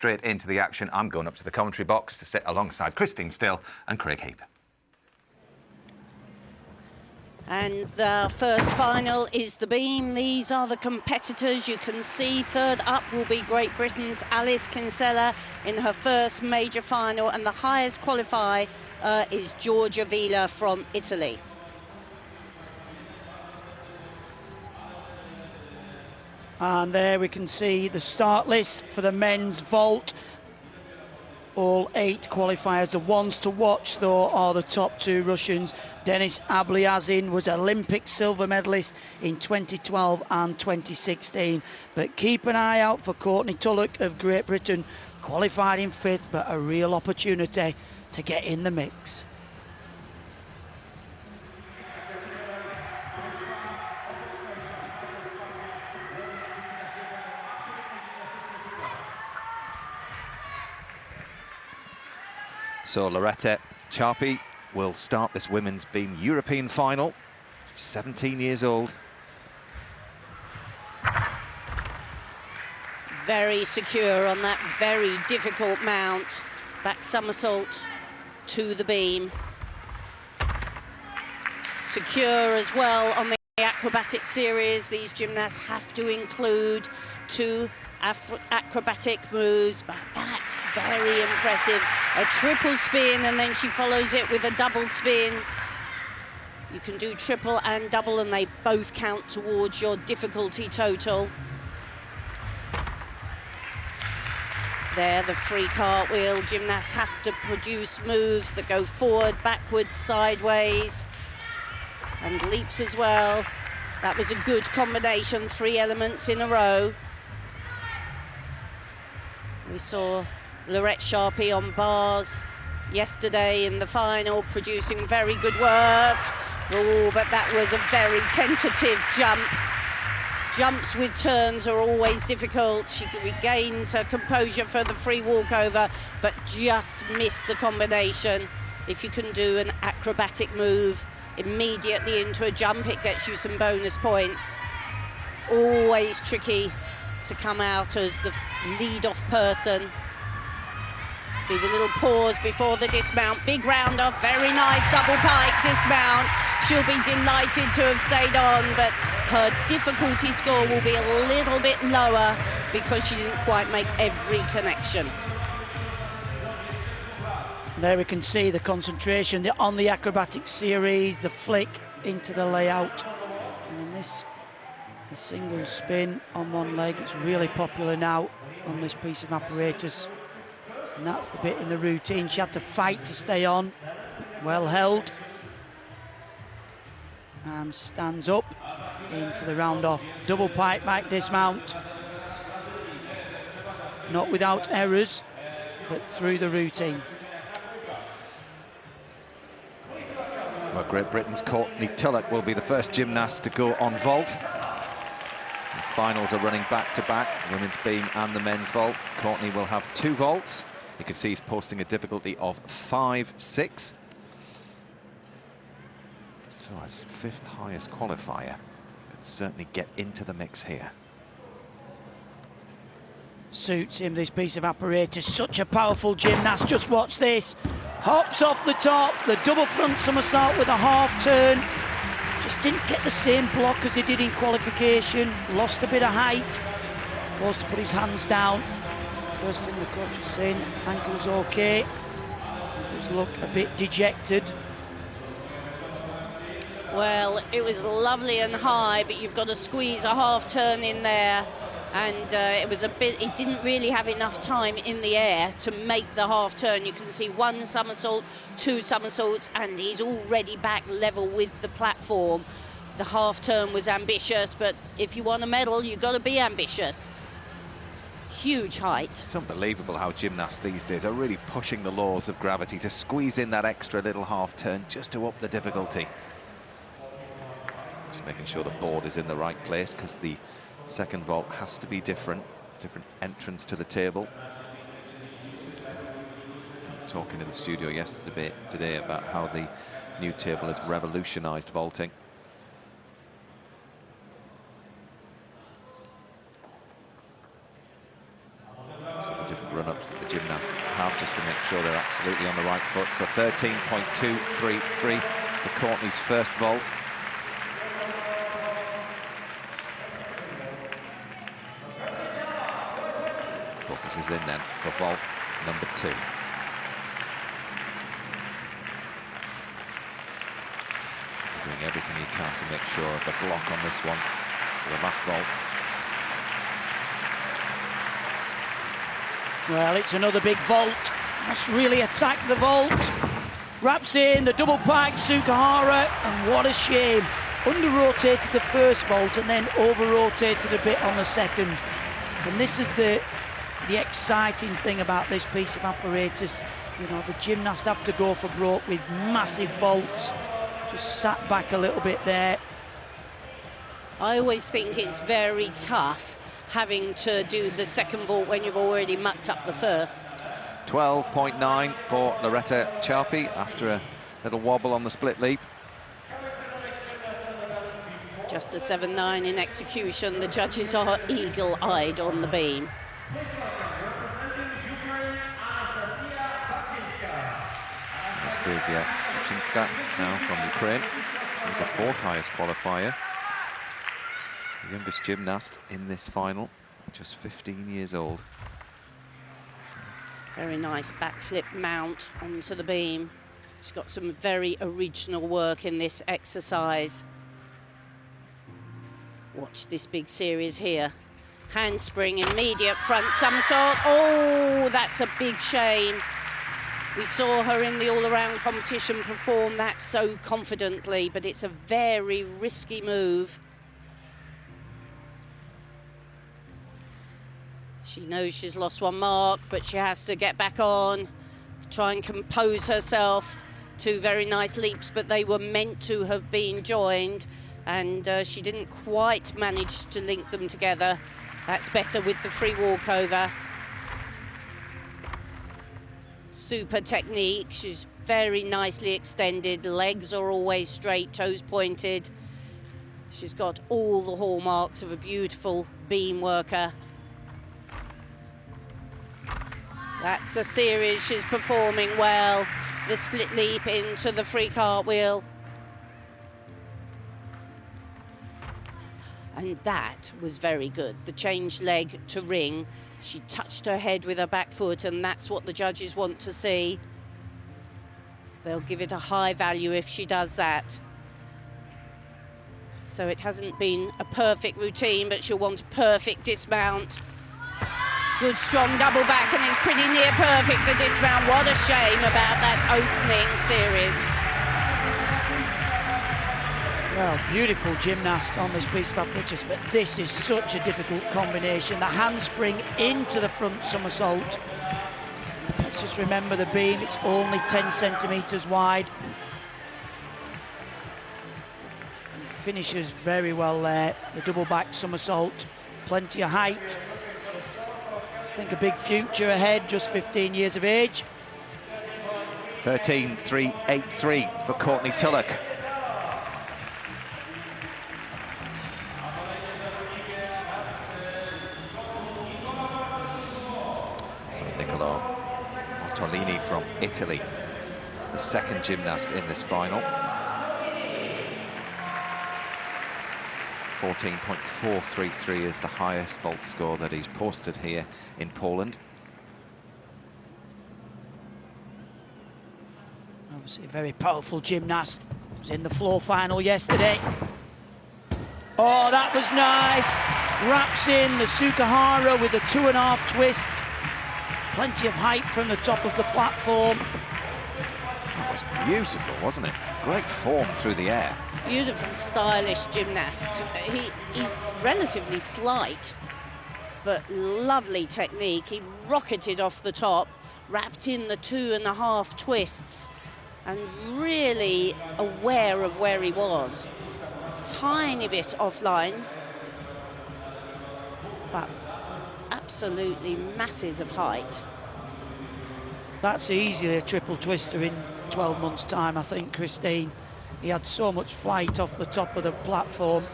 Straight into the action. I'm going up to the commentary box to sit alongside Christine Still and Craig Heap. And the first final is the beam. These are the competitors. You can see third up will be Great Britain's Alice Kinsella in her first major final, and the highest qualifier is Giorgia Vila from Italy. And there we can see the start list for the men's vault. All 8 qualifiers. The ones to watch, though, are the top 2 Russians. Denis Ablyazin was Olympic silver medalist in 2012 and 2016. But keep an eye out for Courtney Tulloch of Great Britain, qualified in 5th, but a real opportunity to get in the mix. So Loretta Charpy will start this women's beam European final. She's 17 years old. Very secure on that very difficult mount. Back somersault to the beam. Secure as well on the acrobatic series. These gymnasts have to include 2 acrobatic moves, but that's very impressive. A triple spin, and then she follows it with a double spin. You can do triple and double, and they both count towards your difficulty total. There, the free cartwheel. Gymnasts have to produce moves that go forward, backwards, sideways, and leaps as well. That was a good combination, 3 elements in a row. We saw Loretta Charpy on bars yesterday in the final, producing very good work. Oh, but that was a very tentative jump. Jumps with turns are always difficult. She regains her composure for the free walkover, but just missed the combination. If you can do an acrobatic move immediately into a jump, it gets you some bonus points. Always tricky to come out as the lead-off person. See the little pause before the dismount. Big round off, very nice double pike dismount. She'll be delighted to have stayed on, but her difficulty score will be a little bit lower because she didn't quite make every connection. There we can see the concentration on the acrobatic series, the flick into the layout. And this, the single spin on one leg, it's really popular now on this piece of apparatus. And that's the bit in the routine. She had to fight to stay on. Well held. And stands up into the round off. Double pike back dismount. Not without errors, but through the routine. Well, Great Britain's Courtney Tulloch will be the first gymnast to go on vault. These finals are running back to back, women's beam and the men's vault. Courtney will have 2 vaults. You can see he's posting a difficulty of 5-6. So as 5th highest qualifier, could certainly get into the mix here. Suits him, this piece of apparatus. Such a powerful gymnast. Just watch this. Hops off the top, the double front somersault with a half turn. Just didn't get the same block as he did in qualification. Lost a bit of height. Forced to put his hands down. First thing the coach was saying, ankle's okay. He does look a bit dejected. Well, it was lovely and high, but you've got to squeeze a half turn in there. And it was a bit, he didn't really have enough time in the air to make the half turn. You can see 1 somersault, 2 somersaults, and he's already back level with the platform. The half turn was ambitious, but if you want a medal, you've got to be ambitious. Huge height. It's unbelievable how gymnasts these days are really pushing the laws of gravity to squeeze in that extra little half turn just to up the difficulty. Just making sure the board is in the right place, because the second vault has to be different entrance to the table. Talking in the studio yesterday today about how the new table has revolutionized vaulting. So the different run-up movements that the gymnasts have just to make sure they're absolutely on the right foot. So 13.233 for Courtney's first vault. Focus is in then for vault number 2. Doing everything you can to make sure of the block on this one for the last vault. Well, it's another big vault. Must really attack the vault. Wraps in the double pike Sukahara, and what a shame. Under-rotated the first vault and then over-rotated a bit on the second. And this is the exciting thing about this piece of apparatus. You know, the gymnasts have to go for broke with massive vaults. Just sat back a little bit there. I always think it's very tough having to do the second vault when you've already mucked up the first. 12.9 for Loretta Charpy after a little wobble on the split leap. Just a 7.9 in execution. The judges are eagle-eyed on the beam. Anastasia Bachinska now from Ukraine. She's the 4th highest qualifier. The youngest gymnast in this final, just 15 years old. Very nice backflip mount onto the beam. She's got some very original work in this exercise. Watch this big series here. Handspring, immediate front somersault. Oh, that's a big shame. We saw her in the all-around competition perform that so confidently, but it's a very risky move. She knows she's lost one mark, but she has to get back on, try and compose herself. 2 very nice leaps, but they were meant to have been joined, and she didn't quite manage to link them together. That's better with the free walkover. Super technique. She's very nicely extended. Legs are always straight, toes pointed. She's got all the hallmarks of a beautiful beam worker. That's a series she's performing well. The split leap into the free cartwheel. And that was very good. The change leg to ring. She touched her head with her back foot, and that's what the judges want to see. They'll give it a high value if she does that. So it hasn't been a perfect routine, but she'll want a perfect dismount. Good, strong double back, and it's pretty near perfect, the dismount. What a shame about that opening series. Well, beautiful gymnast on this piece of apparatus, but this is such a difficult combination. The handspring into the front somersault. Let's just remember the beam, it's only 10 centimetres wide. And finishes very well there. The double back somersault, plenty of height. I think a big future ahead, just 15 years of age. 13.383 for Courtney Tulloch. So Niccolo Ottolini from Italy, the 2nd gymnast in this final. 14.433 is the highest vault score that he's posted here in Poland. Obviously a very powerful gymnast. Was in the floor final yesterday. Oh, that was nice. Wraps in the Sukahara with a 2.5 twist. Plenty of height from the top of the platform. That was beautiful, wasn't it? Great form through the air. Beautiful, stylish gymnast. He's relatively slight, but lovely technique. He rocketed off the top, wrapped in the 2.5 twists, and really aware of where he was. Tiny bit offline, but absolutely masses of height. That's easily a triple twister in 12 months' time, I think, Christine. He had so much flight off the top of the platform.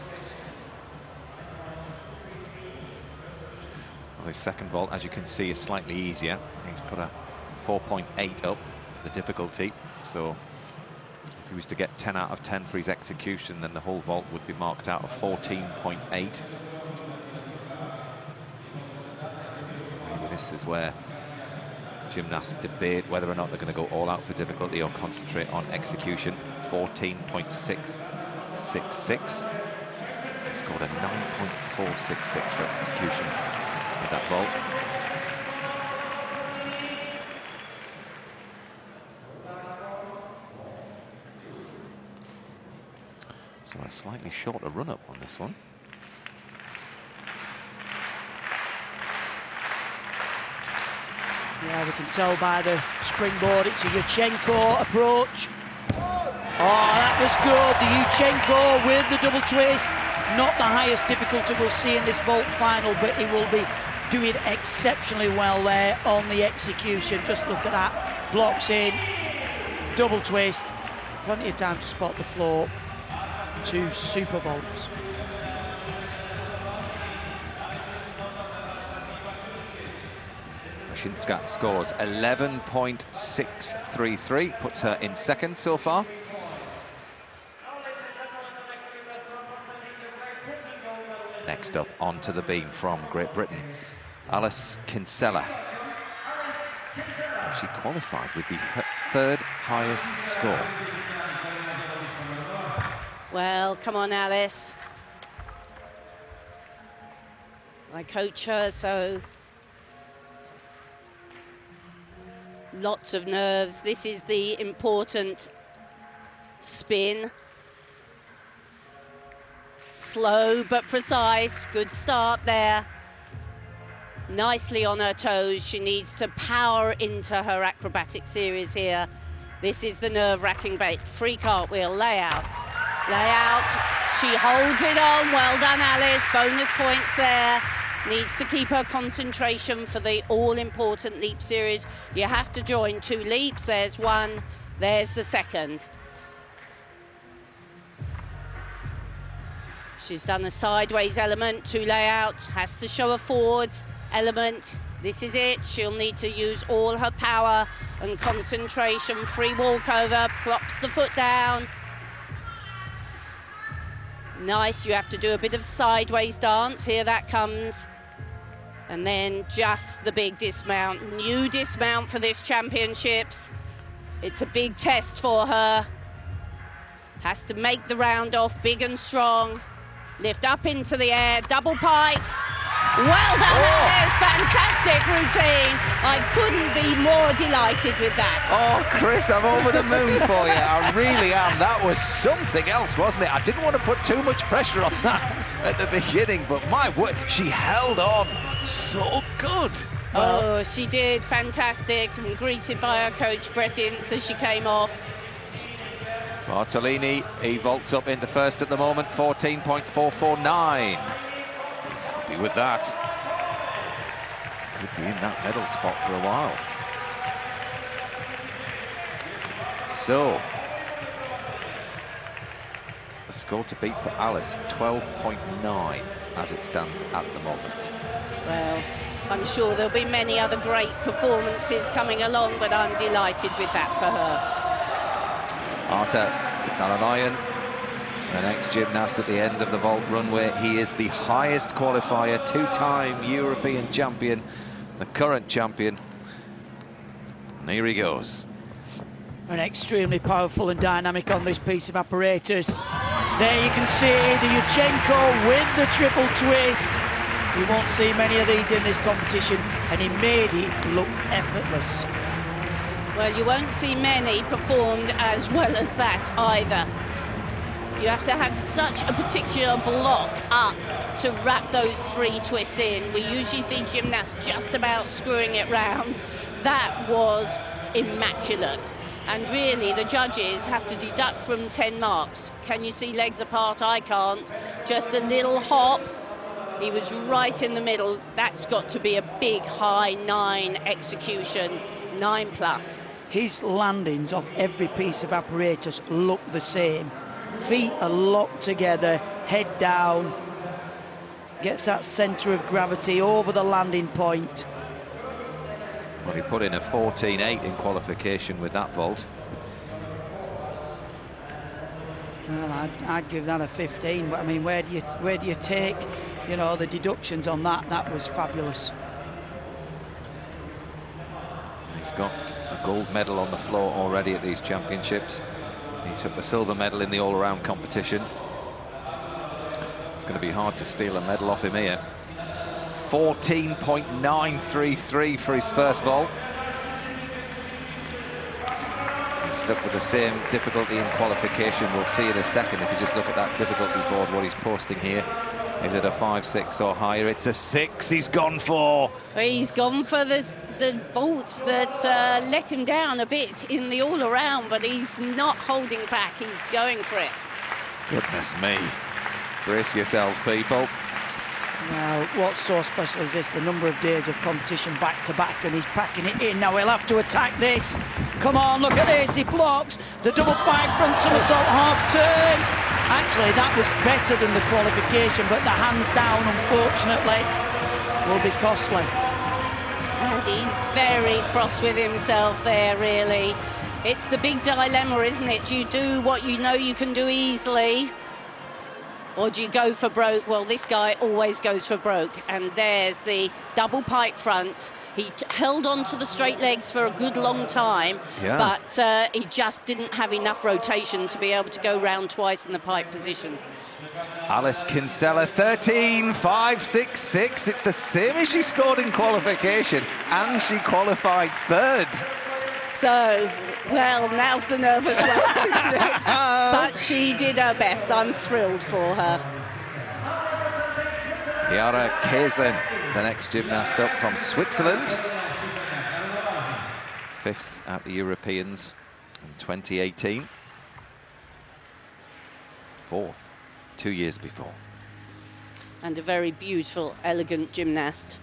Well, his second vault, as you can see, is slightly easier. He's put a 4.8 up, the difficulty. So if he was to get 10 out of 10 for his execution, then the whole vault would be marked out of 14.8. Maybe this is where gymnasts debate whether or not they're going to go all out for difficulty or concentrate on execution. 14.666. He scored a 9.466 for execution with that vault. So a slightly shorter run-up on this one. Yeah, we can tell by the springboard it's a Yurchenko approach. Oh, that was good. The Yurchenko with the double twist. Not the highest difficulty we'll see in this vault final, but he will be doing exceptionally well there on the execution. Just look at that. Blocks in, double twist. Plenty of time to spot the floor. 2 super vaults. Shinska scores 11.633, puts her in second so far. Next up, onto the beam from Great Britain, Alice Kinsella. She qualified with the third highest score. Well, come on, Alice. I coach her, so lots of nerves. This is the important spin. Slow but precise. Good start there. Nicely on her toes. She needs to power into her acrobatic series here. This is the nerve-wracking bait. Free cartwheel, layout. Layout. She holds it on. Well done, Alice. Bonus points there. Needs to keep her concentration for the all-important leap series. You have to join 2 leaps. There's one. There's the second. She's done a sideways element, 2 layouts. Has to show a forwards element. This is it. She'll need to use all her power and concentration. Free walkover. Plops the foot down. Nice, you have to do a bit of sideways dance. Here that comes. And then just the big dismount. New dismount for this championships. It's a big test for her. Has to make the round off big and strong. Lift up into the air, double pike. Well done, Alice, fantastic routine. I couldn't be more delighted with that. Oh, Chris, I'm over the moon for you. I really am. That was something else, wasn't it? I didn't want to put too much pressure on that at the beginning, but my word, she held on so good. Oh, she did, fantastic. And greeted by her coach, Brett Ince, as she came off. Bartolini, he vaults up into first at the moment, 14.449. He's happy with that. Could be in that medal spot for a while. So, the score to beat for Alice, 12.9 as it stands at the moment. Well, I'm sure there'll be many other great performances coming along, but I'm delighted with that for her. Arta Nalanayan, the next gymnast at the end of the vault runway. He is the highest qualifier, 2-time European champion, the current champion. And here he goes. And extremely powerful and dynamic on this piece of apparatus. There you can see the Yurchenko with the triple twist. You won't see many of these in this competition, and he made it look effortless. Well, you won't see many performed as well as that either. You have to have such a particular block up to wrap those 3 twists in. We usually see gymnasts just about screwing it round. That was immaculate. And really, the judges have to deduct from 10 marks. Can you see legs apart? I can't. Just a little hop. He was right in the middle. That's got to be a big high 9 execution, 9+. His landings off every piece of apparatus look the same. Feet are locked together, head down, gets that centre of gravity over the landing point. Well, he put in a 14.8 in qualification with that vault. Well, I'd give that a 15, but I mean, where do you take, you know, the deductions on that? That was fabulous. He's got a gold medal on the floor already at these championships. He took the silver medal in the all-around competition. It's going to be hard to steal a medal off him here. 14.933 for his first vault. He's stuck with the same difficulty in qualification. We'll see in a second if you just look at that difficulty board, what he's posting here. Is it a 5, 6 or higher? It's a 6 he's gone for. He's gone for the vault that let him down a bit in the all-around, but he's not holding back. He's going for it. Goodness me. Brace yourselves, people. Now, what's so special is this, the number of days of competition back-to-back, and he's packing it in. Now he'll have to attack this. Come on, look at this, he blocks. The double pike front somersault half turn. Actually, that was better than the qualification, but the hands down, unfortunately, will be costly. And he's very cross with himself there, really. It's the big dilemma, isn't it? Do you do what you know you can do easily, or do you go for broke? Well, this guy always goes for broke. And there's the double pike front. He held on to the straight legs for a good long time, but he just didn't have enough rotation to be able to go round twice in the pike position. Alice Kinsella, 13.566. It's the same as she scored in qualification, and she qualified third. So, well, now's the nervous one, isn't it? But she did her best. I'm thrilled for her. Chiara Kaislin, the next gymnast up from Switzerland. 5th at the Europeans in 2018. 4th 2 years before. And a very beautiful, elegant gymnast.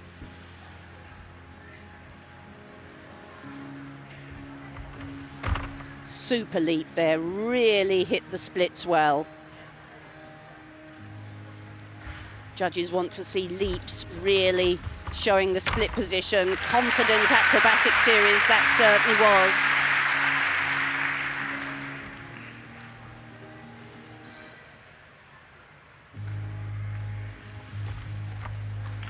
Super leap there, really hit the splits well. Judges want to see leaps really showing the split position. Confident acrobatic series, that certainly was.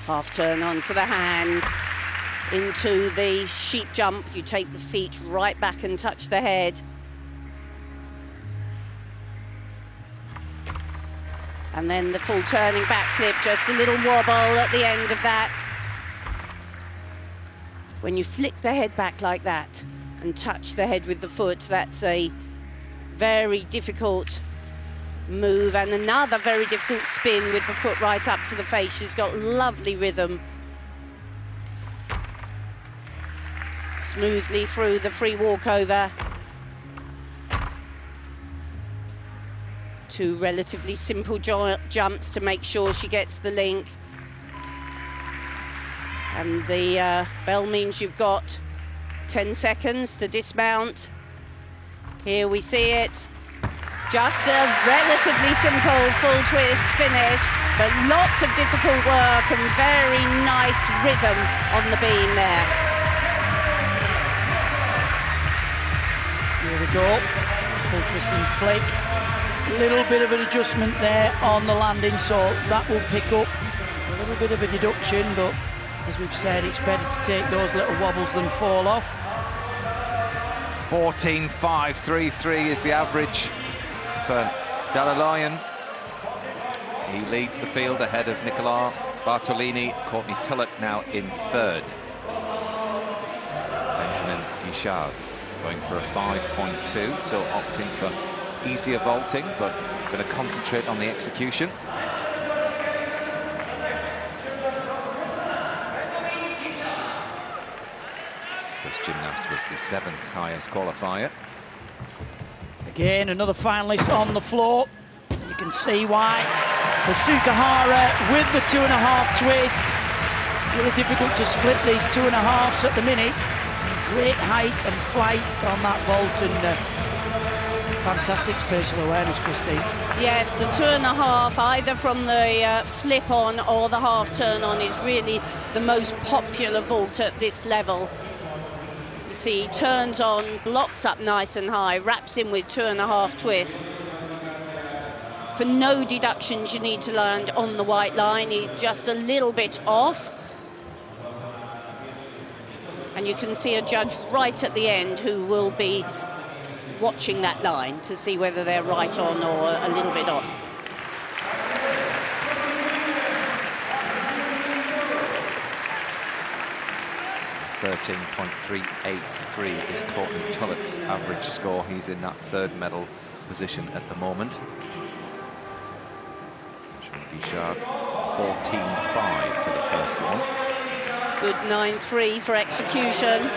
Half turn onto the hands, into the sheep jump. You take the feet right back and touch the head. And then the full turning backflip, just a little wobble at the end of that. When you flick the head back like that and touch the head with the foot, that's a very difficult move, and another very difficult spin with the foot right up to the face. She's got lovely rhythm. Smoothly through the free walkover. 2 relatively simple jumps to make sure she gets the link. And the bell means you've got 10 seconds to dismount. Here we see it. Just a relatively simple full twist finish, but lots of difficult work and very nice rhythm on the beam there. Here we go, full twisting flick. A little bit of an adjustment there on the landing, so that will pick up a little bit of a deduction, but as we've said, it's better to take those little wobbles than fall off. 14.533 is the average for Dalaloyan. He leads the field ahead of Nicola Bartolini. Courtney Tulloch now in 3rd. Benjamin Guichard going for a 5.2, so opting for easier vaulting, but going to concentrate on the execution. Swiss gymnast was the 7th highest qualifier. Again, another finalist on the floor. You can see why. The Sukahara with the 2.5 twist. A little difficult to split these 2.5s at the minute. Great height and flight on that vault, and fantastic spatial awareness, Christine. Yes, the 2.5, either from the flip on or the half turn on, is really the most popular vault at this level. can see, turns on, blocks up nice and high, wraps in with 2.5 twists. For no deductions, you need to land on the white line. He's just a little bit off. And you can see a judge right at the end who will be watching that line to see whether they're right on or a little bit off. .383 is Courtney Tulloch's average score. He's in that third medal position at the moment. Guichard 14.5 for the first one. Good 9.3 for execution.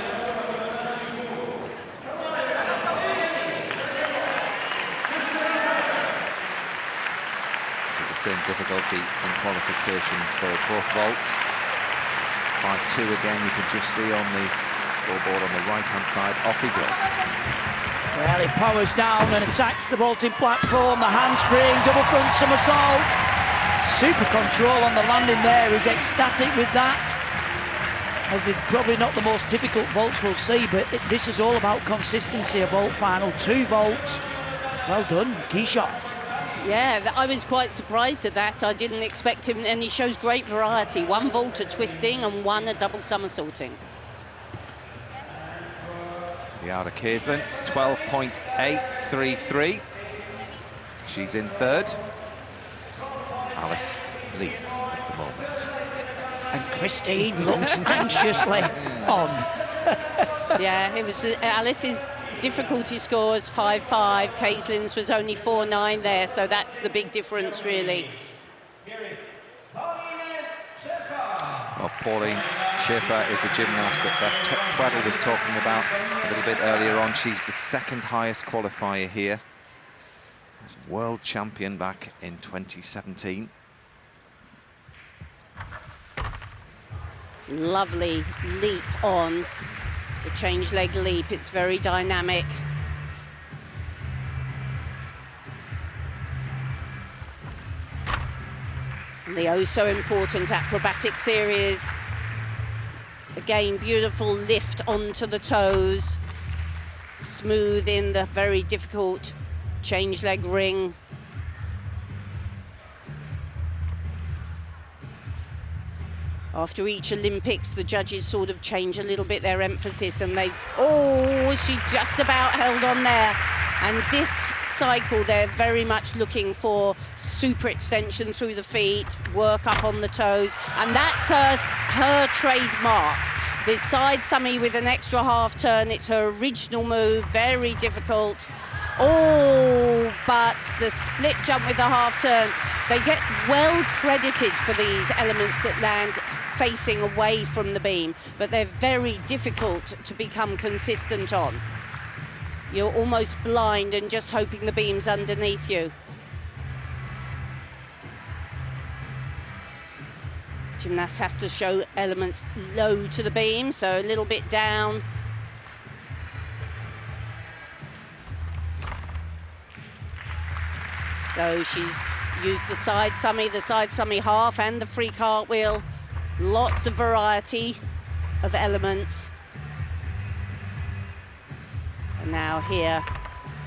The same difficulty in qualification for both vaults. 5.2 again, you can just see on the scoreboard on the right-hand side. Off he goes. Well, he powers down and attacks the vaulting platform. The handspring, double front somersault. Super control on the landing there. He's ecstatic with that. As it's probably not the most difficult vaults we'll see, but this is all about consistency. A vault final, 2 vaults. Well done, Guichard. Yeah, I was quite surprised at that. I didn't expect him, and he shows great variety. 1 vault a twisting and 1 a double somersaulting. The outer Kaislin, 12.833. She's in third. Alice leads at the moment. And Christine looks anxiously on. Yeah, it was Alice's difficulty scores 5.5. Kaislin's was only 4.9 there, so that's the big difference, really. Well, Pauline Schaefer is a gymnast that Beth Tweddle was talking about a little bit earlier on. She's the 2nd highest qualifier here. Was world champion back in 2017. Lovely leap on the change leg leap. It's very dynamic. And the oh so important acrobatic series. Again, beautiful lift onto the toes. Smooth in the very difficult change leg ring. After each Olympics, the judges sort of change a little bit their emphasis, and they've, oh, she just about held on there. And this cycle, they're very much looking for super extension through the feet, work up on the toes, and that's her trademark. The side summy with an extra half turn, it's her original move, very difficult. Oh, but the split jump with the half turn, they get well credited for these elements that land facing away from the beam, but they're very difficult to become consistent on. You're almost blind and just hoping the beam's underneath you. Gymnasts have to show elements low to the beam, so a little bit down. So she's used the side summy half and the free cartwheel. Lots of variety of elements. And now here,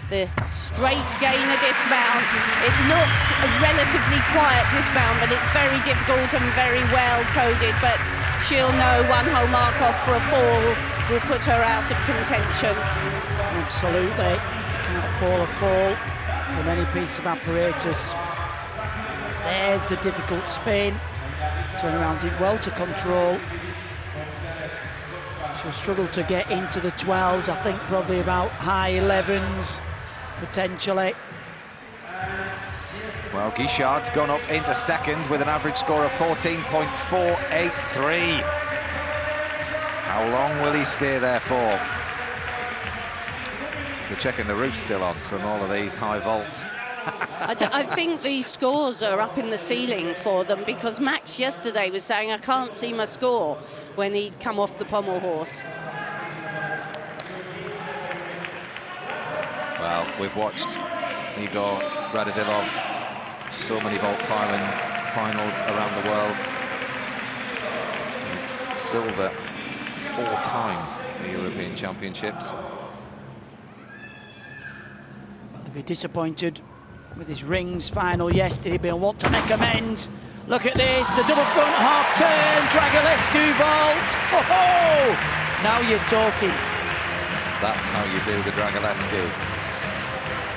the straight gainer dismount. It looks a relatively quiet dismount, but it's very difficult and very well coded, but she'll know 1 whole mark off for a fall will put her out of contention. Absolutely. Cannot fall a fall from any piece of apparatus. There's the difficult spin. Turnaround did well to control. She'll struggle to get into the 12s. I think probably about high 11s, potentially. Well, Guichard's gone up into second with an average score of 14.483. How long will he stay there for? They're checking the roof still on from all of these high vaults. I think the scores are up in the ceiling for them, because Max yesterday was saying, I can't see my score, when he'd come off the pommel horse. Well, we've watched Igor Radovilov so many vault finals around the world. Silver 4 times at the European Championships. He'll be disappointed with his rings final yesterday, but he'll want to make amends. Look at this, the double front half turn, Dragulescu vault. Oh, now you're talking. That's how you do the Dragulescu.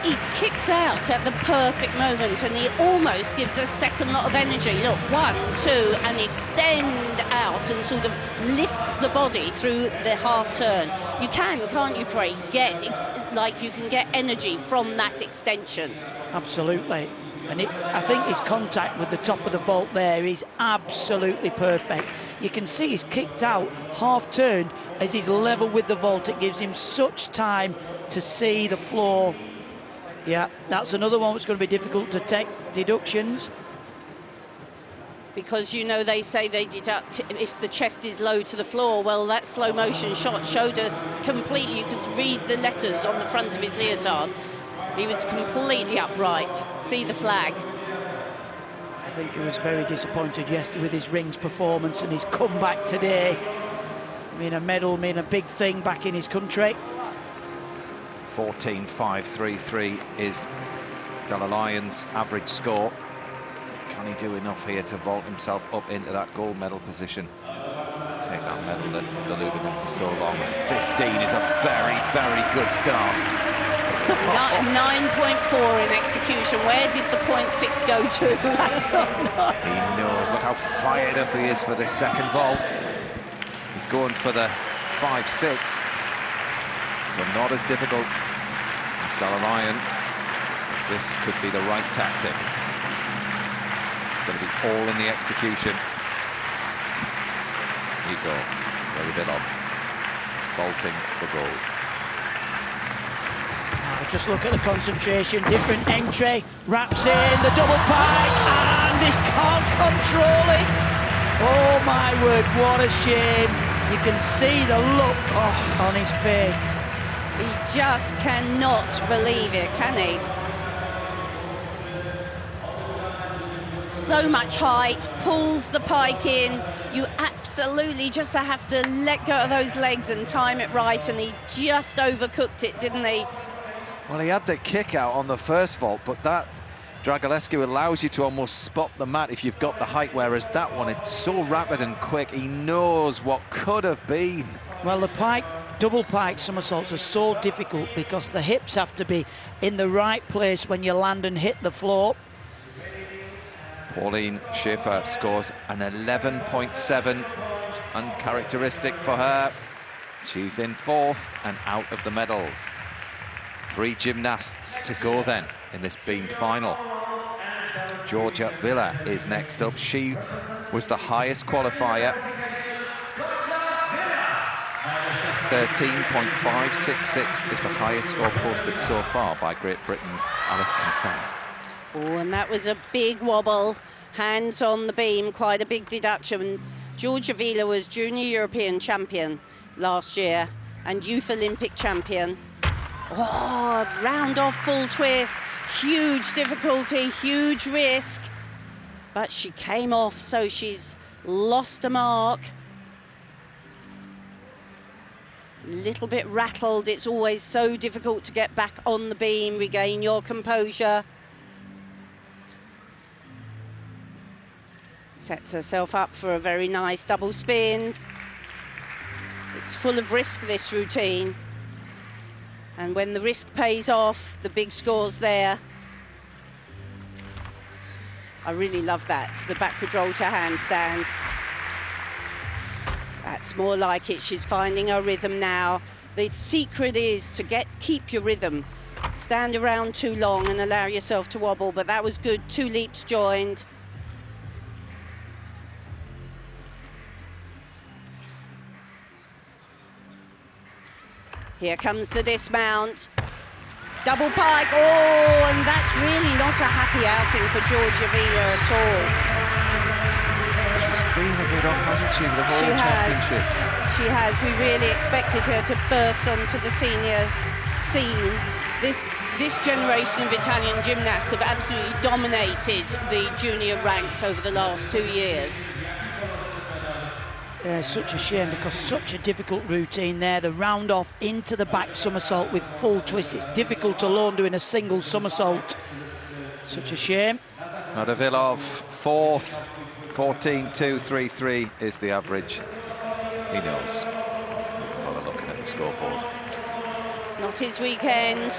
He kicks out at the perfect moment and he almost gives a second lot of energy. Look, 1, 2, and extend out and sort of lifts the body through the half turn. You can, can't you, Craig, you can get energy from that extension. Absolutely. And I think his contact with the top of the vault there is absolutely perfect. You can see he's kicked out, half turned, as he's level with the vault. It gives him such time to see the floor. Yeah, that's another one that's going to be difficult to take deductions. Because, you know, they say they deduct if the chest is low to the floor. Well, that slow motion shot showed us completely. You could read the letters on the front of his leotard. He was completely upright. See the flag. I think he was very disappointed yesterday with his rings performance and his comeback today. I mean, a medal mean a big thing back in his country. 14.533 is Galilean's average score. Can he do enough here to vault himself up into that gold medal position? Take that medal that has eluded him for so long. 15 is a very, very good start. 9.4 in execution. Where did the 0.6 go to? I don't know. He knows. Look how fired up he is for this second vault. He's going for the 5.6. So not as difficult as Galilean. This could be the right tactic. It's going to be all in the execution. Here you go. Very bit of vaulting for gold. Now just look at the concentration. Different entry. Wraps in the double pike and he can't control it. Oh my word, what a shame. You can see the look on his face. He just cannot believe it, can he? So much height, pulls the pike in. You absolutely just have to let go of those legs and time it right, and he just overcooked it, didn't he? Well, he had the kick out on the first vault, but that Dragulescu allows you to almost spot the mat if you've got the height, whereas that one, it's so rapid and quick. He knows what could have been. Well, the pike, double pike somersaults are so difficult because the hips have to be in the right place when you land and hit the floor. Pauline Schäfer scores an 11.7. It's uncharacteristic for her. She's in 4th and out of the medals. 3 gymnasts to go then in this beam final. Georgia Villa is next up. She was the highest qualifier. 13.566 is the highest score posted so far by Great Britain's Alice Kinsella. Oh, and that was a big wobble. Hands on the beam, quite a big deduction. Georgia Vila was junior European champion last year and youth Olympic champion. Oh, round off full twist. Huge difficulty, huge risk. But she came off, so she's lost a mark. Little bit rattled. It's always so difficult to get back on the beam, regain your composure. Sets herself up for a very nice double spin. It's full of risk, this routine. And when the risk pays off, the big score's there. I really love that, the backward roll to handstand. That's more like it. She's finding her rhythm now. The secret is to keep your rhythm. Stand around too long and allow yourself to wobble, but that was good. 2 leaps joined. Here comes the dismount. Double pike, oh, and that's really not a happy outing for Georgia Vila at all. She's been a bit off, hasn't she, the whole championships? She has. We really expected her to burst onto the senior scene. This generation of Italian gymnasts have absolutely dominated the junior ranks over the last 2 years. such a shame because such a difficult routine there. The round off into the back somersault with full twist. It's difficult alone doing a single somersault. Such a shame. Radovilov, fourth, 14.233 is the average. He knows. While they're looking at the scoreboard. Not his weekend.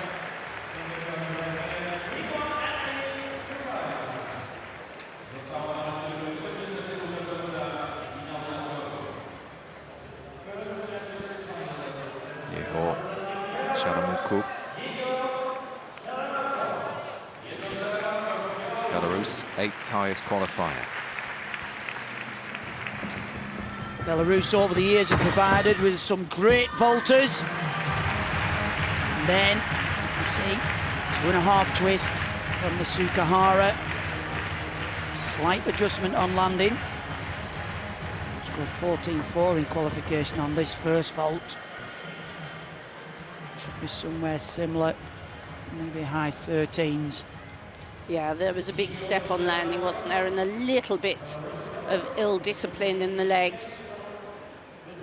Belarus, 8th highest qualifier. Belarus over the years have provided with some great vaulters. And then you can see 2.5 twist from the Sukahara. Slight adjustment on landing. Scored 14.4 in qualification on this first vault. Should be somewhere similar, maybe high 13s. Yeah, there was a big step on landing, wasn't there? And a little bit of ill discipline in the legs.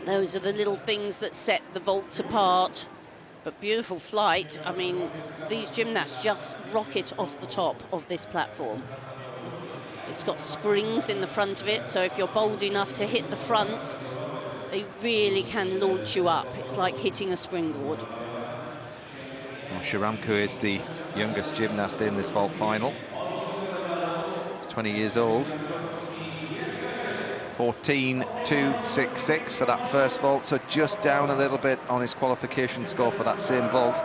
Those are the little things that set the vaults apart. But beautiful flight. I mean, these gymnasts just rocket off the top of this platform. It's got springs in the front of it, so if you're bold enough to hit the front, they really can launch you up. It's like hitting a springboard. Well, Sharamko is the youngest gymnast in this vault final. 20 years old. 14.266 for that first vault, so just down a little bit on his qualification score for that same vault.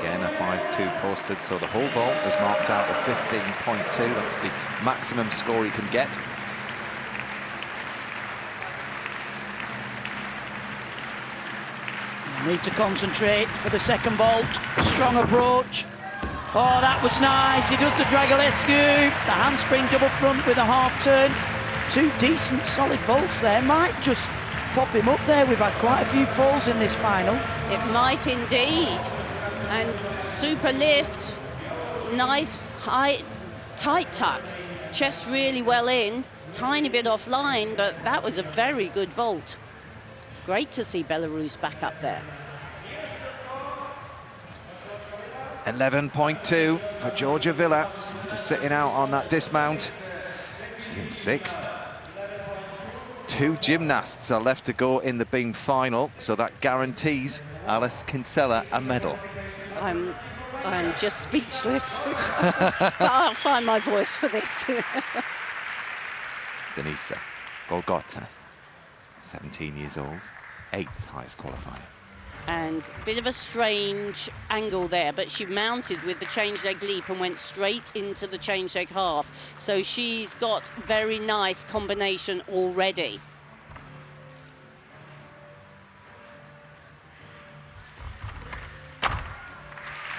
Again, a 5.2 posted, so the whole vault is marked out at 15.2. That's the maximum score he can get. Need to concentrate for the second vault. Strong approach. Oh, that was nice. He does the Dragolescu. The handspring double front with a half turn. 2 decent, solid vaults there. Might just pop him up there. We've had quite a few falls in this final. It might indeed. And super lift. Nice, high, tight tuck. Chest really well in. Tiny bit offline, but that was a very good vault. Great to see Belarus back up there. 11.2 for Georgia Villa after sitting out on that dismount. She's in 6th. 2 gymnasts are left to go in the beam final, so that guarantees Alice Kinsella a medal. I'm just speechless. I'll find my voice for this. Denisa Golgota, 17 years old, 8th highest qualifier. And a bit of a strange angle there, but she mounted with the change leg leap and went straight into the change leg half. So she's got very nice combination already.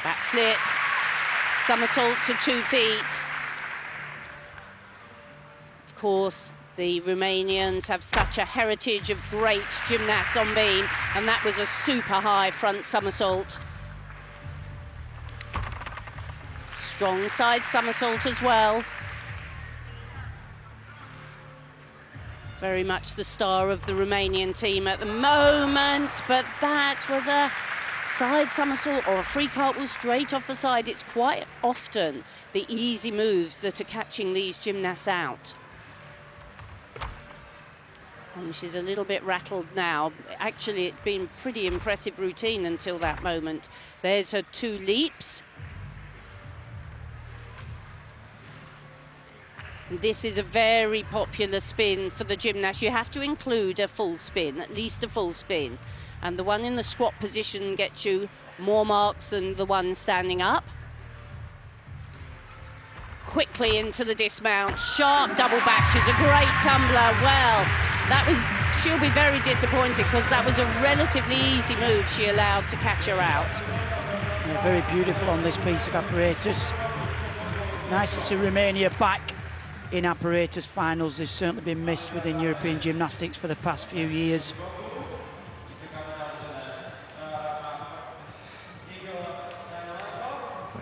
Backflip, somersault to 2 feet. Of course, the Romanians have such a heritage of great gymnasts on beam, and that was a super high front somersault. Strong side somersault as well. Very much the star of the Romanian team at the moment, but that was a side somersault or a free cartwheel straight off the side. It's quite often the easy moves that are catching these gymnasts out. And she's a little bit rattled now. Actually, it's been pretty impressive routine until that moment. There's her 2 leaps. And this is a very popular spin for the gymnast. You have to include a full spin, at least a full spin. And the one in the squat position gets you more marks than the one standing up. Quickly into the dismount, sharp double back. She's a great tumbler. Well, she'll be very disappointed because that was a relatively easy move she allowed to catch her out. Yeah, very beautiful on this piece of apparatus. Nice to see Romania back in apparatus finals. They've certainly been missed within European gymnastics for the past few years.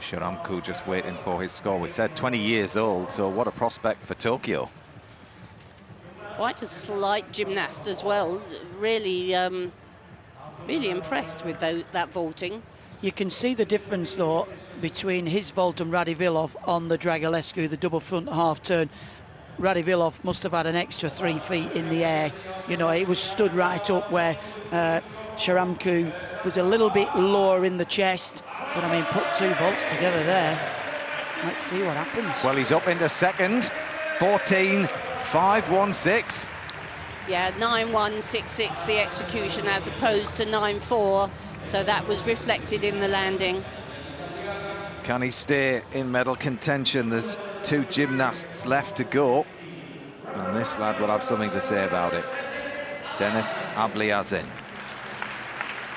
Sharamko just waiting for his score. We said 20 years old, so what a prospect for Tokyo. Quite a slight gymnast as well. Really, really impressed with that vaulting. You can see the difference, though, between his vault and Radivillov on the Dragulescu, the double front half turn. Radivillov must have had an extra 3 feet in the air. You know, it was stood right up where Sharamku was a little bit lower in the chest. But, I mean, put 2 vaults together there. Let's see what happens. Well, he's up into second, 14.516. Yeah, 9.166 the execution as opposed to 9.4. So that was reflected in the landing. Can he stay in medal contention? There's 2 gymnasts left to go. And this lad will have something to say about it. Denis Abliazin,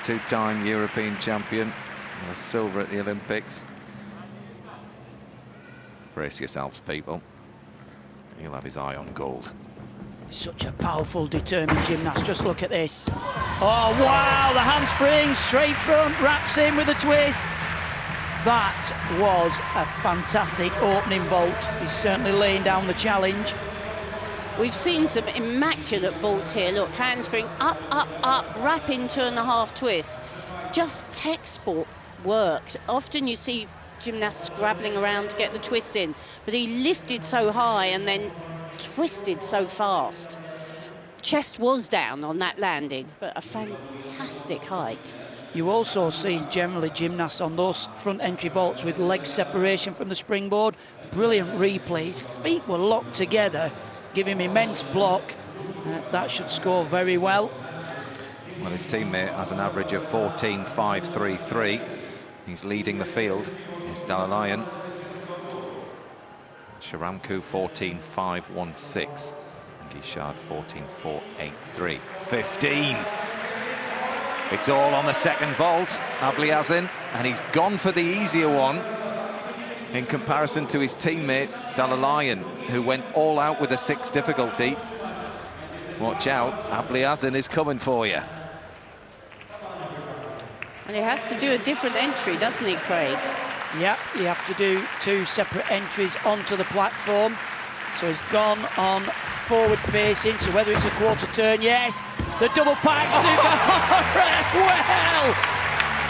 2-time European champion, a silver at the Olympics. Brace yourselves, people. He'll have his eye on gold. Such a powerful, determined gymnast. Just look at this. Oh, wow, the handspring, straight front, wraps in with a twist. That was a fantastic opening vault. He's certainly laying down the challenge. We've seen some immaculate vaults here. Look, handspring, up, up, up, wrap in 2.5 twists. Just textbook worked. Often you see gymnasts scrabbling around to get the twists in, but he lifted so high and then twisted so fast. Chest was down on that landing, but a fantastic height. You also see generally gymnasts on those front entry vaults with leg separation from the springboard. Brilliant replays. Feet were locked together, give him immense block. That should score very well. Well, his teammate has an average of 14.533. He's leading the field. It's Dalalayan. Sharamku 14.516. And Guichard 14.483. 15. It's all on the second vault, Abliazin, and he's gone for the easier one in comparison to his teammate Dalalayan, who went all out with a 6 difficulty. Watch out, Abliazin is coming for you. And he has to do a different entry, doesn't he, Craig? Yeah, you have to do 2 separate entries onto the platform. So he's gone on forward facing, so whether it's a quarter turn, yes, the double pack, super, well,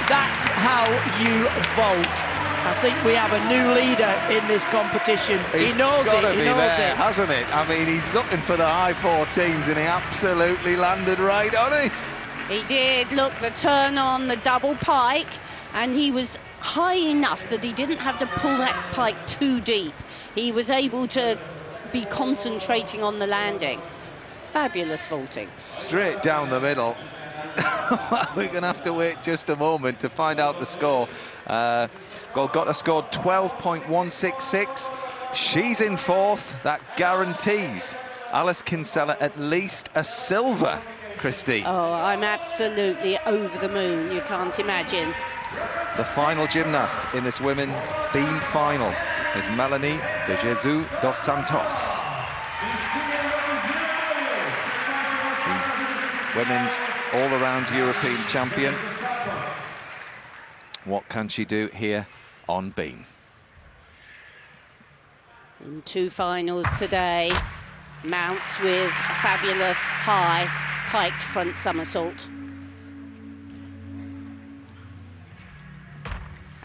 that's how you vault. I think we have a new leader in this competition. He knows it, he knows it. Hasn't it? I mean, he's looking for the high 14s and he absolutely landed right on it. He did. Look, the turn on the double pike, and he was high enough that he didn't have to pull that pike too deep. He was able to be concentrating on the landing. Fabulous vaulting. Straight down the middle. We're going to have to wait just a moment to find out the score. Golgota scored 12.166. She's in 4th. That guarantees Alice Kinsella at least a silver, Christine. Oh, I'm absolutely over the moon. You can't imagine. The final gymnast in this women's beam final is Melanie de Jesus dos Santos. The women's all-around European champion. What can she do here on beam? In 2 finals today, mounts with a fabulous high piked front somersault.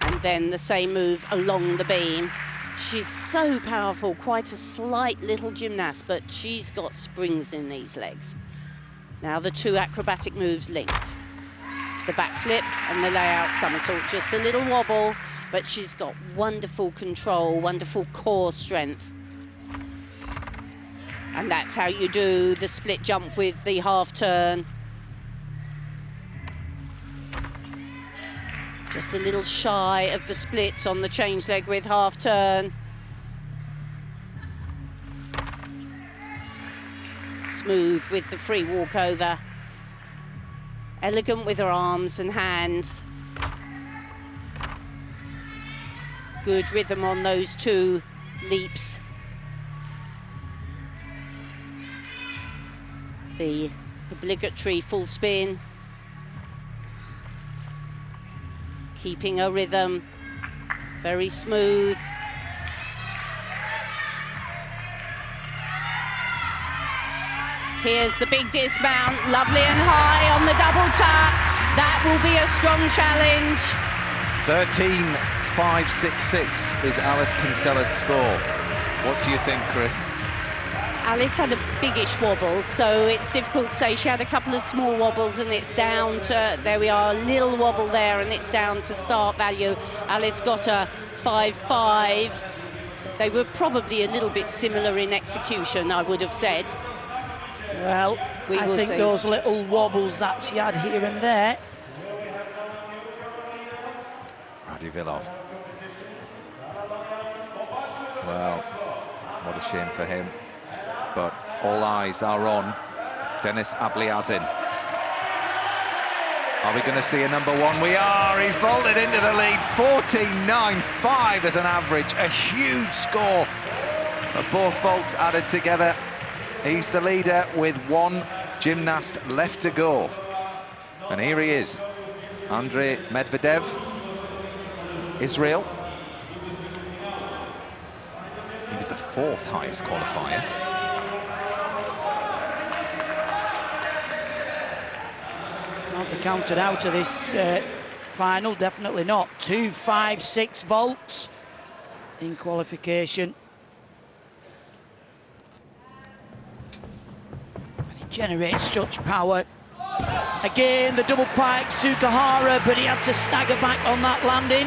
And then the same move along the beam. She's so powerful, quite a slight little gymnast, but she's got springs in these legs. Now the 2 acrobatic moves linked. The backflip and the layout somersault, just a little wobble, but she's got wonderful control, wonderful core strength. And that's how you do the split jump with the half turn. Just a little shy of the splits on the change leg with half turn. Smooth with the free walkover. Elegant with her arms and hands. Good rhythm on those 2 leaps. The obligatory full spin. Keeping her rhythm, very smooth. Here's the big dismount, lovely and high on the double tuck. That will be a strong challenge. 13.566 is Alice Kinsella's score. What do you think, Chris? Alice had a biggish wobble, so it's difficult to say. She had a couple of small wobbles and it's down to, there we are, a little wobble there and it's down to start value. Alice got a 5.5. They were probably a little bit similar in execution, I would have said. Well, I think see. those little wobbles that she had here and there. Radivillov. Well, what a shame for him. But all eyes are on Denis Abliazin. Are we going to see a number one? We are. He's vaulted into the lead. 14.95 as an average. A huge score. But both vaults added together. He's the leader with one gymnast left to go. And here he is, Andrei Medvedev, Israel. He was the fourth highest qualifier. Not be counted out of this final, definitely not. 2.56 vaults in qualification. And it generates such power. Again, the double pike, Sukahara, but he had to stagger back on that landing.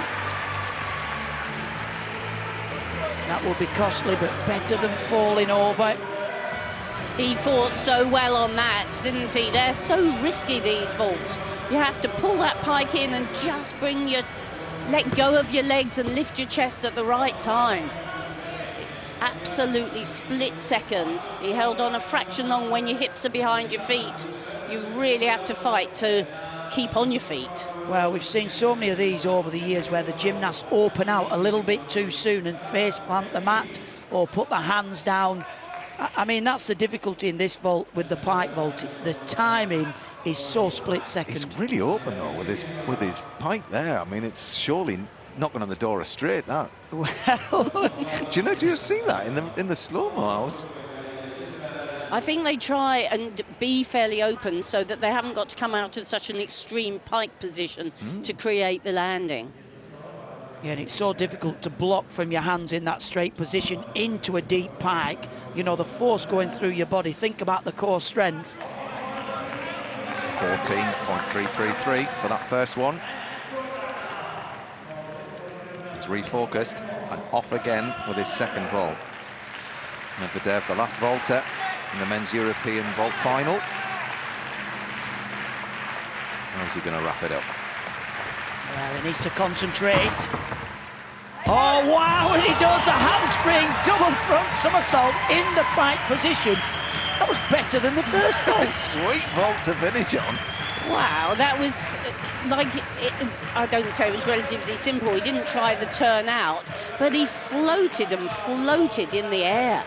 That will be costly, but better than falling over. He fought so well on that, didn't he? They're so risky, these vaults. You have to pull that pike in and just let go of your legs and lift your chest at the right time. It's absolutely split second. He held on a fraction long when your hips are behind your feet. You really have to fight to keep on your feet. Well, we've seen so many of these over the years where the gymnasts open out a little bit too soon and face plant the mat or put their hands down. I mean, that's the difficulty in this vault with the pike vault. The timing is so split second. He's really open though with his pike there. I mean, it's surely knocking on the door of straight, that. Well, do you see that in the slow-mo? I think they try and be fairly open so that they haven't got to come out of such an extreme pike position to create the landing. yeah, and it's so difficult to block from your hands in that straight position into a deep pike. You know, the force going through your body. Think about the core strength. 14.333 for that first one. He's refocused and off again with his second vault. Medvedev, the last vaulter in the men's European vault final. How's he going to wrap it up? Well, he needs to concentrate. Oh, wow, and he does a handspring double front somersault in the pike position. That was better than the first vault. Sweet vault to finish on. Wow, that was I don't say it was relatively simple. He didn't try the turn out, but he floated and floated in the air.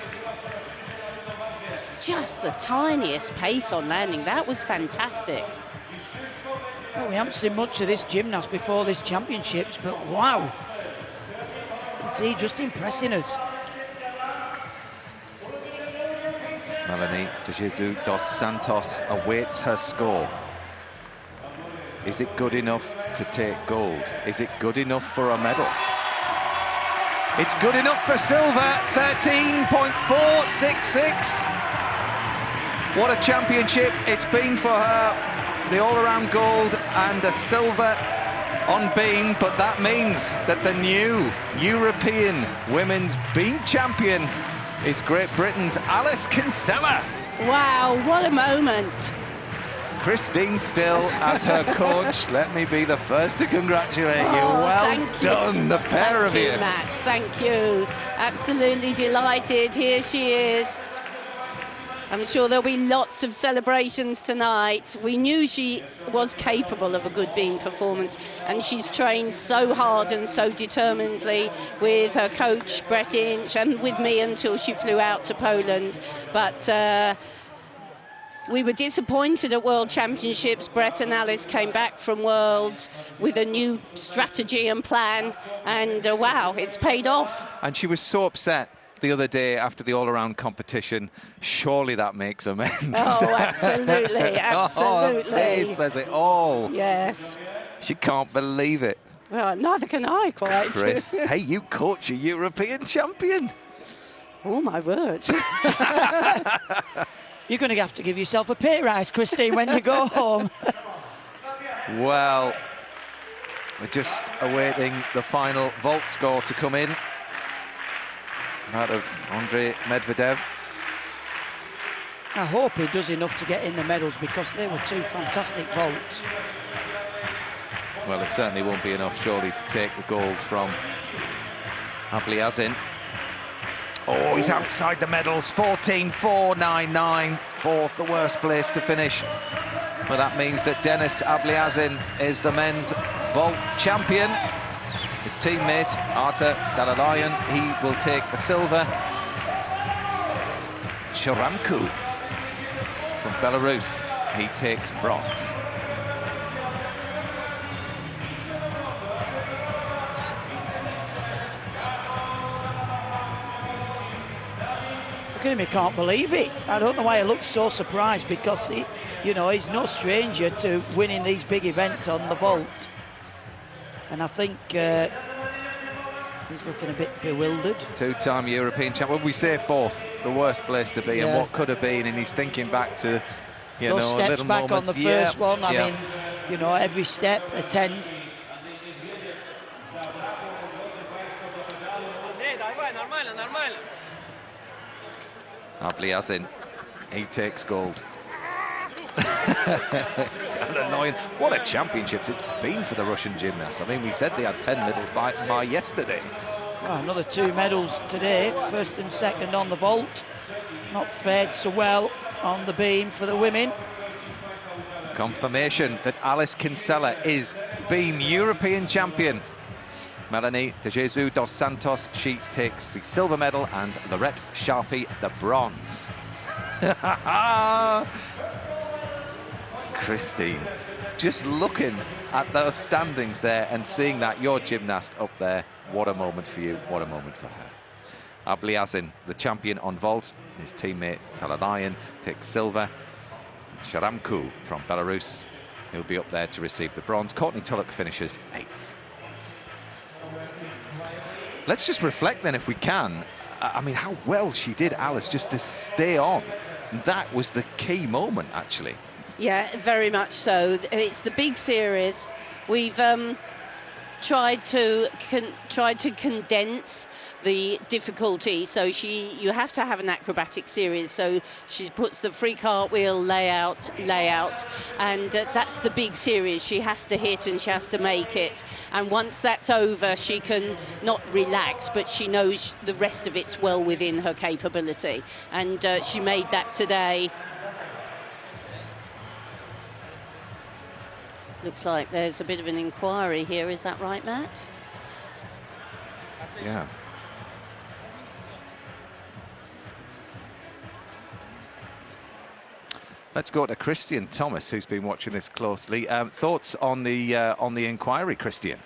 Just the tiniest pace on landing. That was fantastic. Well, we haven't seen much of this gymnast before this championships, but wow. It's he just impressing us. Melanie de Jesus dos Santos awaits her score. Is it good enough to take gold? Is it good enough for a medal? It's good enough for silver, 13.466. What a championship it's been for her. The all-around gold and a silver on beam, but that means that the new European women's beam champion is Great Britain's Alice Kinsella. Wow, what a moment. Christine Still as her coach. Let me be the first to congratulate you. Well done, the pair of you. Thank you, Matt. Thank you. Absolutely delighted. Here she is. I'm sure there'll be lots of celebrations tonight. We knew she was capable of a good beam performance, and she's trained so hard and so determinedly with her coach, Brett Inch, and with me until she flew out to Poland. But we were disappointed at World Championships. Brett and Alice came back from Worlds with a new strategy and plan, and wow, it's paid off. And she was so upset the other day after the all-around competition, surely that makes amends. Oh, absolutely, absolutely. It says it all. Yes. She can't believe it. Well, neither can I quite. Chris, hey, you coach a European champion. Oh, my word. You're going to have to give yourself a pay rise, Christine, when you go home. Well, we're just awaiting the final vault score to come in. That of Andrei Medvedev. I hope he does enough to get in the medals because they were two fantastic vaults. Well, it certainly won't be enough, surely, to take the gold from Abliazin. Oh, he's outside the medals, 14.499, fourth, the worst place to finish. Well, that means that Denis Abliazin is the men's vault champion. His teammate, Artur Dalalayan, he will take the silver. Sharamku from Belarus, he takes bronze. Look at him, he can't believe it. I don't know why he looks so surprised because he, you know, he's no stranger to winning these big events on the vault. And I think he's looking a bit bewildered. Two-time European champion. When we say fourth, the worst place to be, and what could have been, and he's thinking back to, you those know, steps little back moments. on the first one. I mean, you know, every step a 10th. Abliazin, he takes gold. Annoying. What a championships it's been for the Russian gymnasts. I mean, we said they had 10 medals by yesterday. Well, another 2 medals today, first and second on the vault. Not fared so well on the beam for the women. Confirmation that Alice Kinsella is beam European champion. Melanie de Jesus dos Santos, she takes the silver medal, and Lorette Sharpie the bronze. Christine, just looking at those standings there and seeing that your gymnast up there, what a moment for you, what a moment for her. Abliazin, the champion on vault, his teammate Dalalayan takes silver. Sharamku from Belarus, he'll be up there to receive the bronze. Courtney Tulloch finishes 8th. Let's just reflect then, if we can. I mean, how well she did, Alice, just to stay on. That was the key moment, actually. Yeah, very much so. It's the big series. We've tried to condense the difficulty, so you have to have an acrobatic series, so she puts the free cartwheel layout, and that's the big series she has to hit, and she has to make it, and once that's over she can not relax, but she knows the rest of it's well within her capability, and she made that today. Looks like there's a bit of an inquiry here, is that right, Matt? Yeah. Let's go to Christian Thomas, who's been watching this closely. Thoughts on the inquiry, Christian?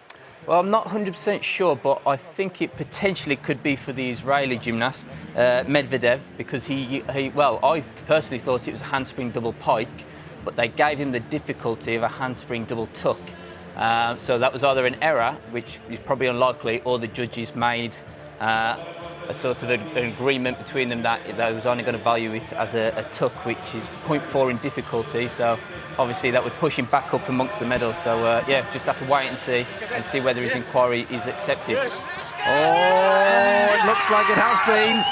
Well, I'm not 100% sure, but I think it potentially could be for the Israeli gymnast, Medvedev, because well, I personally thought it was a handspring double pike, but they gave him the difficulty of a handspring double tuck. So that was either an error, which is probably unlikely, or the judges made a sort of an agreement between them that they was only going to value it as a tuck, which is 0.4 in difficulty. So obviously that would push him back up amongst the medals. So yeah, just have to wait and see whether his inquiry is accepted. Oh, it looks like it has been.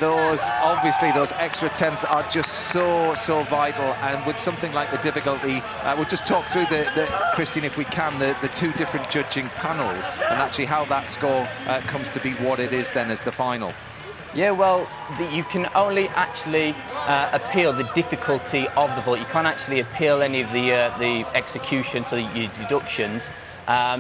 Those extra tenths are just so vital, and with something like the difficulty, we'll just talk through Christian, if we can, the 2 different judging panels, and actually how that score comes to be what it is then as the final. Yeah, well, you can only actually appeal the difficulty of the vault. You can't actually appeal any of the execution, so your deductions.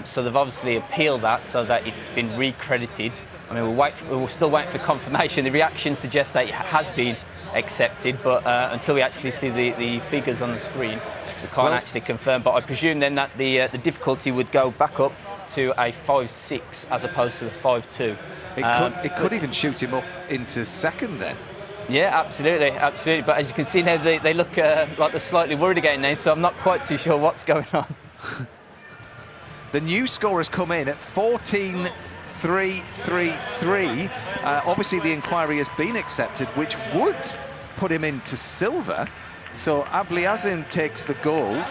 So they've obviously appealed that so that it's been recredited. I mean, we're still waiting for confirmation. The reaction suggests that it has been accepted, but until we actually see the figures on the screen, we can't actually confirm. But I presume then that the difficulty would go back up to a 5-6 as opposed to the 5-2. It could even shoot him up into second then. Yeah, absolutely. But as you can see now, they look like they're slightly worried again now, so I'm not quite too sure what's going on. The new score has come in at 14-3-3-3. Obviously, the inquiry has been accepted, which would put him into silver. So Abliazin takes the gold.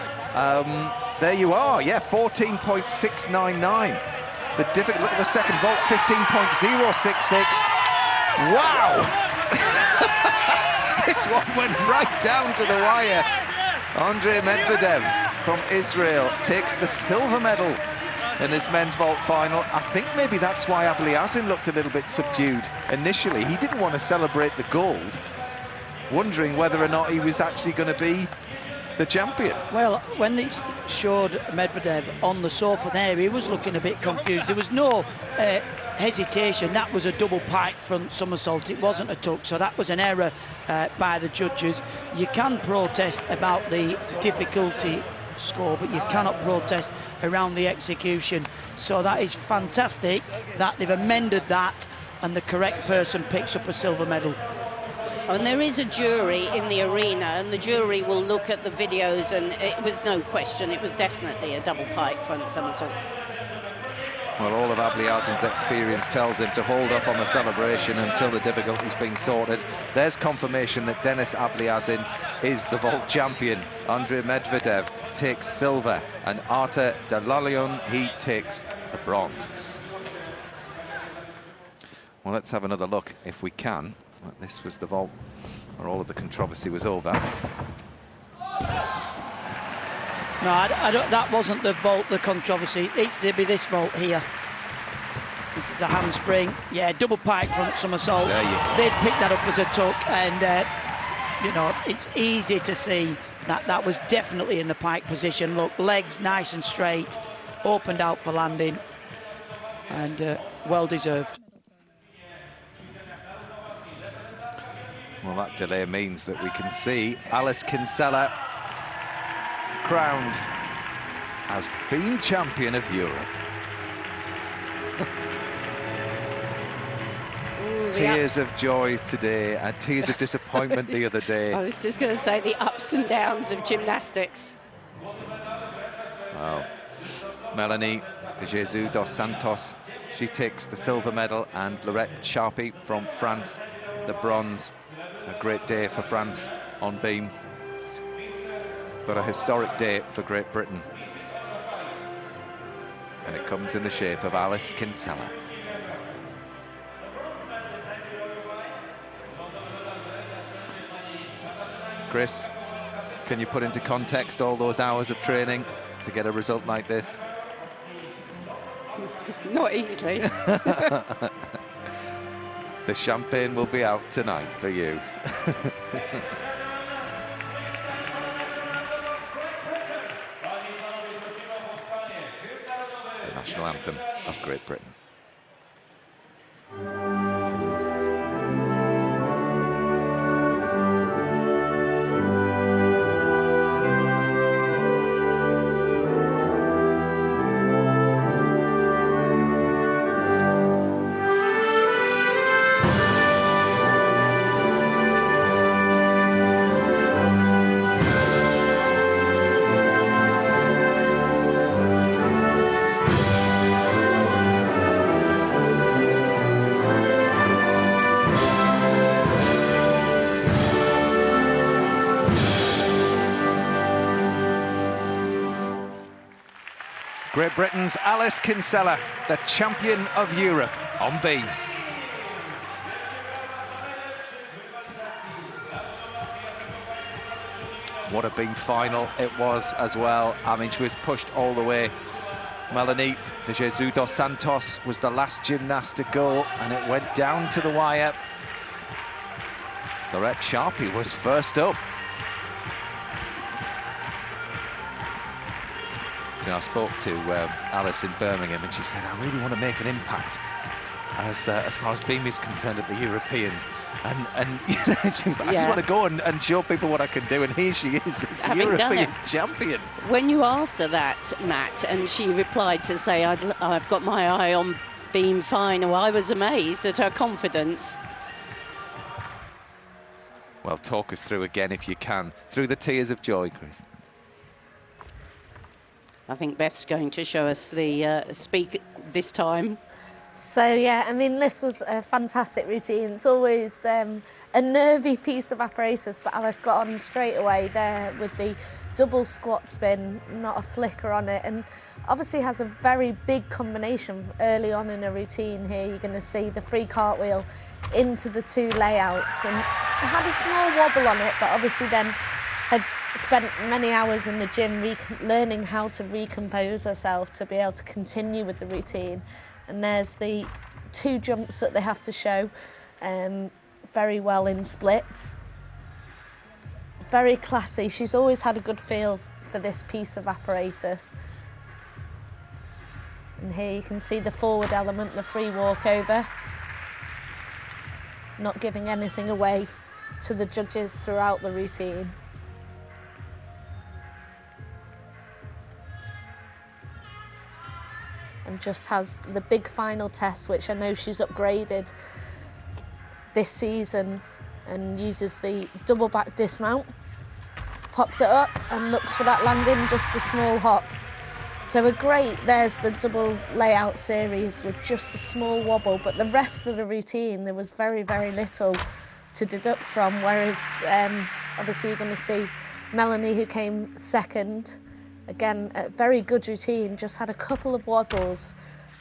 There you are, yeah, 14.699. Look at the second vault, 15.066. Wow! This one went right down to the wire. Andrei Medvedev from Israel takes the silver medal in this men's vault final. I think maybe that's why Abliazin looked a little bit subdued initially. He didn't want to celebrate the gold, wondering whether or not he was actually going to be the champion. Well, when they showed Medvedev on the sofa there, he was looking a bit confused. There was no hesitation. That was a double pike front somersault. It wasn't a tuck, so that was an error by the judges. You can protest about the difficulty score, but you cannot protest around the execution. So that is fantastic that they've amended that and the correct person picks up a silver medal. And there is a jury in the arena, and the jury will look at the videos, and it was no question, it was definitely a double pike front somersault. Well, all of Abliazin's experience tells him to hold up on the celebration until the difficulty's been sorted. There's confirmation that Denis Abliazin is the vault champion. Andrei Medvedev takes silver, and Artur Dalalion, he takes the bronze. Well, let's have another look, if we can. This was the vault where all of the controversy was over. No, I don't, that wasn't the vault, the controversy. It's to be this vault here. This is the handspring. Yeah, double pike front somersault. There you go. They'd pick that up as a tuck, and you know, it's easy to see that that was definitely in the pike position. Look, legs nice and straight, opened out for landing, and well deserved. Well, that delay means that we can see Alice Kinsella crowned as being champion of Europe. Tears of joy today and tears of disappointment the other day. I was just going to say the ups and downs of gymnastics. Well, Melanie Jesus dos Santos, she takes the silver medal, and Laurette Sharpie from France, the bronze. A great day for France on beam, but a historic day for Great Britain. And it comes in the shape of Alice Kinsella. Chris, can you put into context all those hours of training to get a result like this? Not easily. The champagne will be out tonight for you. The national anthem of Great Britain. Great Britain's Alice Kinsella, the champion of Europe on beam. What a beam final it was as well. I mean, she was pushed all the way. Melanie de Jesus dos Santos was the last gymnast to go, and it went down to the wire. Laurette Sharpie was first up. You know, I spoke to Alice in Birmingham, and she said, I really want to make an impact as far as Beam is concerned at the Europeans. And you know, she was like, I just Yeah. want to go and show people what I can do, and here she is, as Having done European it. champion. When you asked her that, Matt, and she replied to say, I've got my eye on beam final, I was amazed at her confidence. Well, talk us through again, if you can, through the tears of joy, Chris. I think Beth's going to show us the speak this time. So yeah, I mean, this was a fantastic routine. It's always a nervy piece of apparatus, but Alice got on straight away there with the double squat spin, not a flicker on it, and obviously has a very big combination early on in a routine here. You're going to see the free cartwheel into the 2 layouts, and it had a small wobble on it, but obviously then had spent many hours in the gym learning how to recompose herself to be able to continue with the routine. And there's the 2 jumps that they have to show, very well in splits. Very classy. She's always had a good feel for this piece of apparatus. And here you can see the forward element, the free walkover. Not giving anything away to the judges throughout the routine. And just has the big final test, which I know she's upgraded this season, and uses the double back dismount, pops it up and looks for that landing, just a small hop. So there's the double layout series with just a small wobble, but the rest of the routine, there was very, very little to deduct from, whereas obviously you're going to see Melanie, who came second. Again, a very good routine, just had a couple of wobbles,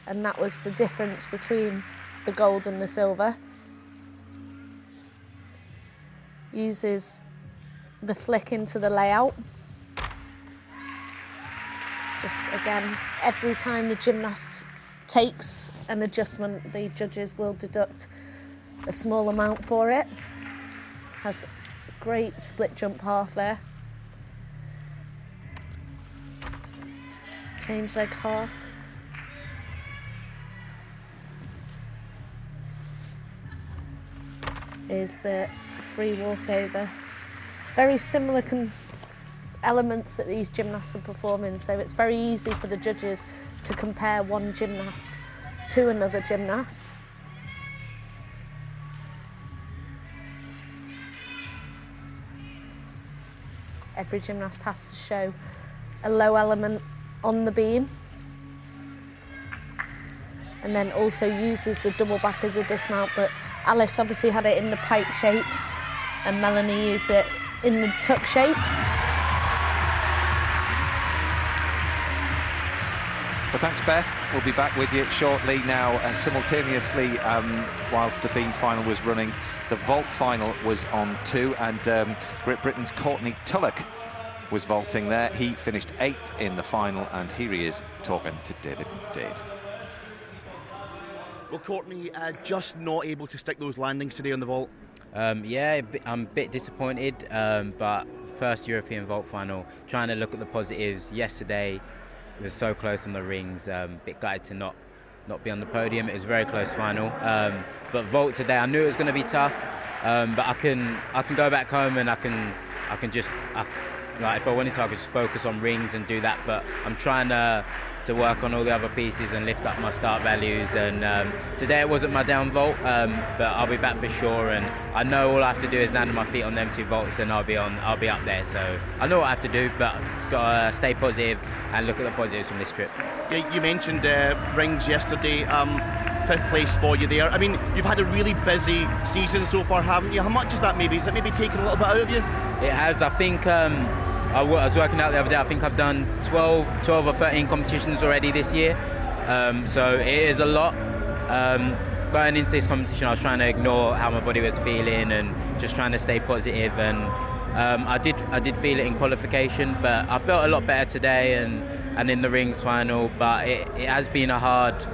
and that was the difference between the gold and the silver. Uses the flick into the layout. Just again, every time the gymnast takes an adjustment, the judges will deduct a small amount for it. Has a great split jump half there. Change leg half. Is the free walkover. Very similar elements that these gymnasts are performing, so it's very easy for the judges to compare one gymnast to another gymnast. Every gymnast has to show a low element on the beam, and then also uses the double back as a dismount, but Alice obviously had it in the pike shape and Melanie used it in the tuck shape. Well, thanks, Beth. We'll be back with you shortly now. Simultaneously, whilst the beam final was running, the vault final was on too, and Great Britain's Courtney Tulloch was vaulting there. He finished 8th in the final, and here he is talking to David Dade. Well, Courtney, just not able to stick those landings today on the vault. Yeah, I'm a bit disappointed, but first European vault final, trying to look at the positives. Yesterday, it was so close on the rings, bit gutted to not be on the podium. It was a very close final. But vault today, I knew it was going to be tough, but I can go back home and I can just, like, if I wanted to, I could just focus on rings and do that. But I'm trying to work on all the other pieces and lift up my start values. And today it wasn't my down vault, but I'll be back for sure. And I know all I have to do is land on my feet on them 2 vaults, and I'll be up there. So I know what I have to do, but gotta stay positive and look at the positives from this trip. Yeah, you mentioned rings yesterday. 5th place for you there. I mean, you've had a really busy season so far, haven't you? How much is that maybe? Is it maybe taken a little bit out of you? It has. I think I was working out the other day. I think I've done 12 or 13 competitions already this year. So it is a lot. Going into this competition, I was trying to ignore how my body was feeling and just trying to stay positive. And I did feel it in qualification, but I felt a lot better today and in the rings final. But it has been a hard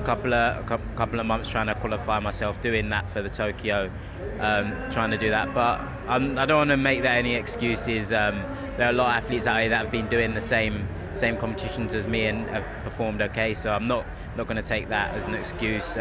couple of months trying to qualify myself, doing that for the Tokyo, trying to do that. But I don't want to make that any excuses. There are a lot of athletes out here that have been doing the same competitions as me and have performed okay. So I'm not going to take that as an excuse.